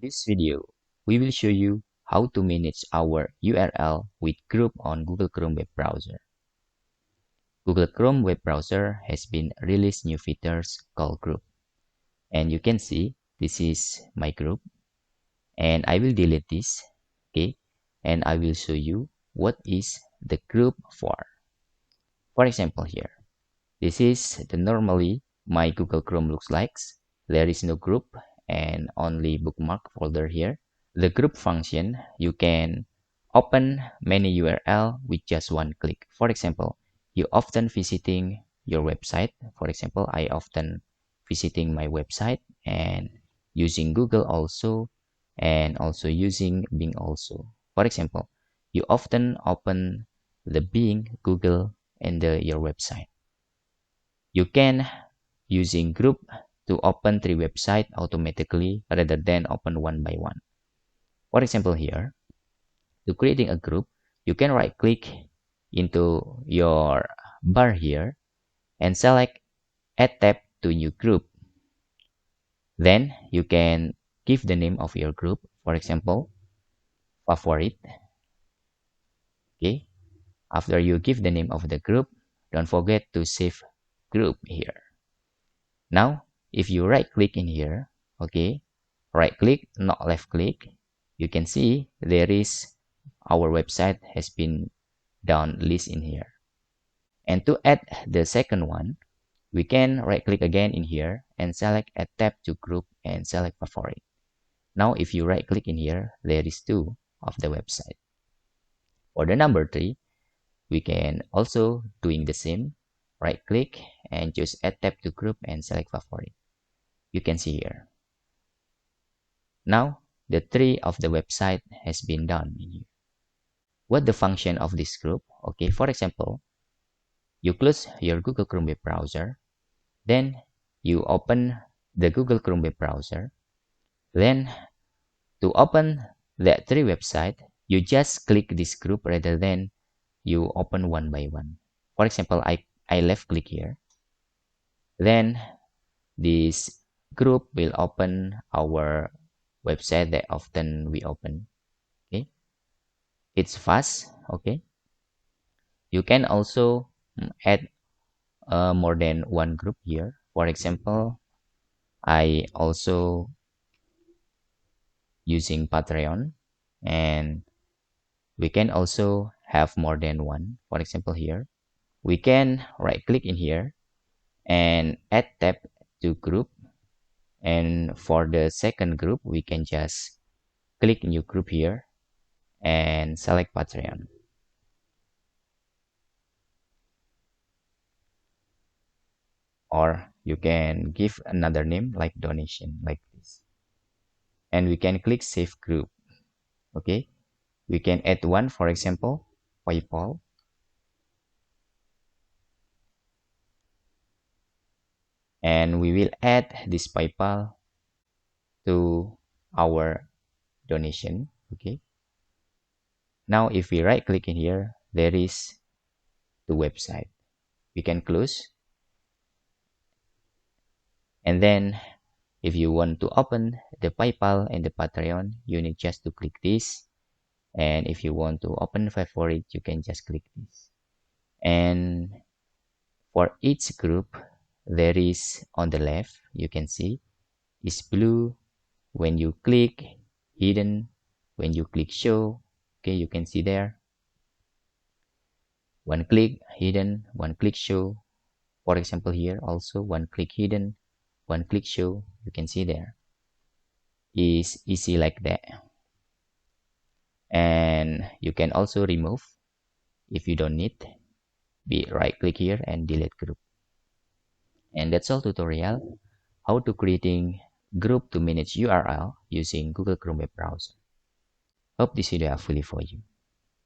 this video, we will show you how to manage our URL with group on Google Chrome web browser. Google Chrome web browser has been released new features called group. And you can see this is my group. And I will delete this, okay? And I will show you what is the group for. For example here, this is the normally my Google Chrome looks like. There is no group and only bookmark folder here. The group function, you can open many URL with just one click. For example, you often visiting your website. For example, I often visiting my website and using Google also, and also using Bing also. For example, you often open the Bing, Google, and your website. You can using group to open 3 websites automatically rather than open one by one. For example here, to creating a group, you can right click into your bar here and select add tab to new group. Then you can give the name of your group, for example, favorite. Okay. After you give the name of the group, don't forget to save group here. Now, if you right click in here, okay, right click, not left click, you can see there is our website has been down list in here. And to add the second one, we can right click again in here and select add tab to group and select favorite. Now, if you right click in here, there is 2 of the website. For the number 3, we can also doing the same. Right click and choose add tab to group and select favorite. You can see here. Now, the 3 of the website has been done in here. What the function of this group? Okay, for example, you close your Google Chrome web browser, then you open the Google Chrome web browser. Then to open that 3 website, you just click this group rather than you open one by one. For example, I left click here. Then this group will open our website that often we open. Okay, it's fast. Okay, you can also add more than one group here. For example, I also using Patreon, and we can also have more than one. For example here, we can right click in here and add tab to group, and for the second group we can just click new group here and select Patreon. Or you can give another name like donation like this, and we can click save group. Okay, we can add one, for example, PayPal, and we will add this PayPal to our donation. Okay, now if we right click in here, there is the website. We can close, and then if you want to open the PayPal and the Patreon, you need just to click this. And if you want to open favorite, you can just click this. And for each group, there is on the left, you can see is blue when you click, hidden when you click show. Okay, you can see there. One click hidden, one click show. For example here also one click hidden, one click show. You can see there is easy like that. And you can also remove if you don't need. Be right click here and delete group. And that's all tutorial how to creating group to manage URL using Google Chrome web browser. Hope this video helpful for you.